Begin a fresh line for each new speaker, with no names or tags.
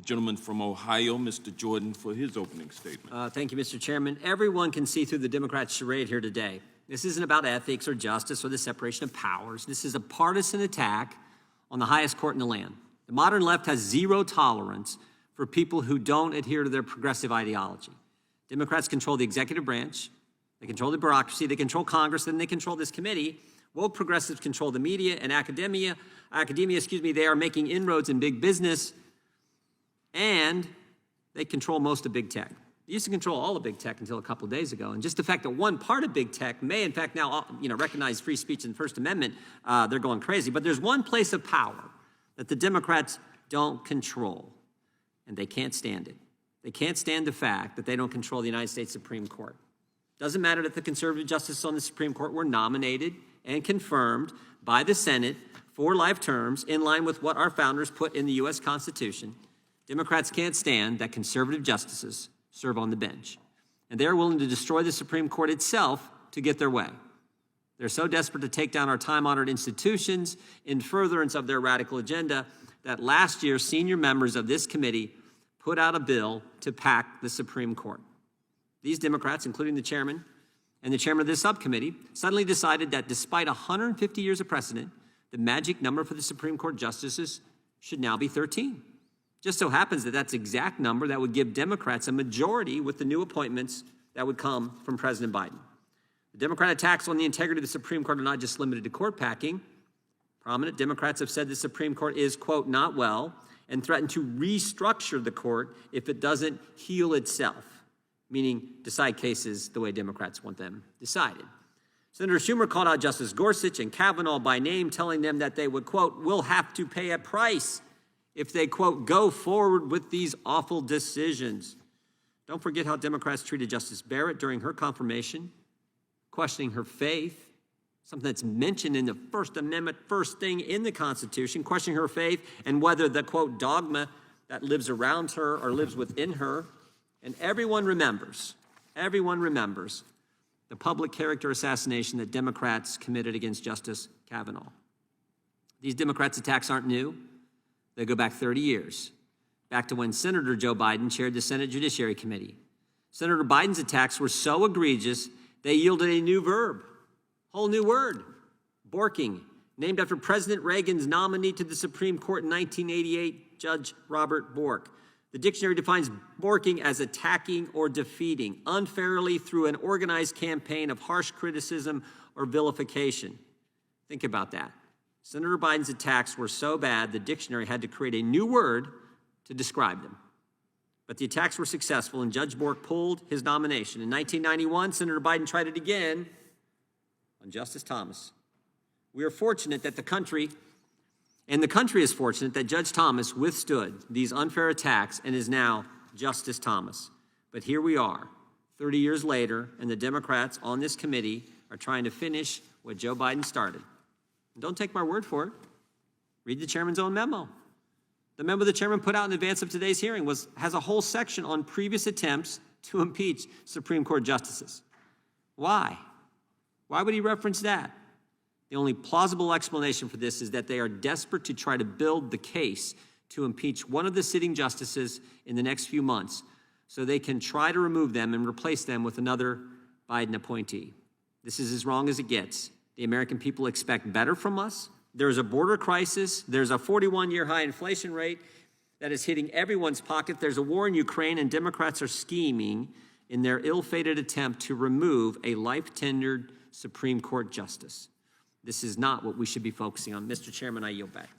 gentleman from Ohio, Mr. Jordan, for his opening statement.
Thank you, Mr. Chairman. Everyone can see through the Democrats' charade here today. This isn't about ethics or justice or the separation of powers. This is a partisan attack on the highest court in the land. The modern left has zero tolerance for people who don't adhere to their progressive ideology. Democrats control the executive branch, they control the bureaucracy, they control Congress, and they control this committee. Woke progressives control the media and academia. They are making inroads in big business, and they control most of big tech. They used to control all of big tech until a couple of days ago, and just the fact that one part of big tech may, in fact, now recognize free speech and the First Amendment, they're going crazy. But there's one place of power that the Democrats don't control, and they can't stand it. They can't stand the fact that they don't control the United States Supreme Court. Doesn't matter that the conservative justices on the Supreme Court were nominated and confirmed by the Senate for life terms in line with what our founders put in the U.S. Constitution. Democrats can't stand that conservative justices serve on the bench, and they're willing to destroy the Supreme Court itself to get their way. They're so desperate to take down our time-honored institutions in furtherance of their radical agenda that last year senior members of this committee put out a bill to pack the Supreme Court. These Democrats, including the chairman and the chairman of this subcommittee, suddenly decided that despite 150 years of precedent, the magic number for the Supreme Court justices should now be 13. Just so happens that that's the exact number that would give Democrats a majority with the new appointments that would come from President Biden. The Democrat attacks on the integrity of the Supreme Court are not just limited to court packing. Prominent Democrats have said the Supreme Court is, quote, not well, and threatened to restructure the court if it doesn't heal itself, meaning decide cases the way Democrats want them decided. Senator Schumer called out Justice Gorsuch and Kavanaugh by name, telling them that they would, quote, will have to pay a price if they, quote, go forward with these awful decisions. Don't forget how Democrats treated Justice Barrett during her confirmation, questioning her faith, something that's mentioned in the First Amendment, first thing in the Constitution, questioning her faith and whether the, quote, dogma that lives around her or lives within her. And everyone remembers the public character assassination that Democrats committed against Justice Kavanaugh. These Democrats' attacks aren't new. They go back 30 years, back to when Senator Joe Biden chaired the Senate Judiciary Committee. Senator Biden's attacks were so egregious, they yielded a new verb, whole new word, borking, named after President Reagan's nominee to the Supreme Court in 1988, Judge Robert Bork. The dictionary defines borking as attacking or defeating unfairly through an organized campaign of harsh criticism or vilification. Think about that. Senator Biden's attacks were so bad, the dictionary had to create a new word to describe them. But the attacks were successful, and Judge Bork pulled his nomination. In 1991, Senator Biden tried it again on Justice Thomas. We are fortunate that the country is fortunate that Judge Thomas withstood these unfair attacks and is now Justice Thomas. But here we are, 30 years later, and the Democrats on this committee are trying to finish what Joe Biden started. And don't take my word for it. Read the chairman's own memo. The memo the chairman put out in advance of today's hearing has a whole section on previous attempts to impeach Supreme Court justices. Why? Why would he reference that? The only plausible explanation for this is that they are desperate to try to build the case to impeach one of the sitting justices in the next few months so they can try to remove them and replace them with another Biden appointee. This is as wrong as it gets. The American people expect better from us. There's a border crisis. There's a 41-year high inflation rate that is hitting everyone's pocket. There's a war in Ukraine, and Democrats are scheming in their ill-fated attempt to remove a life-tenured Supreme Court justice. This is not what we should be focusing on. Mr. Chairman, I yield back.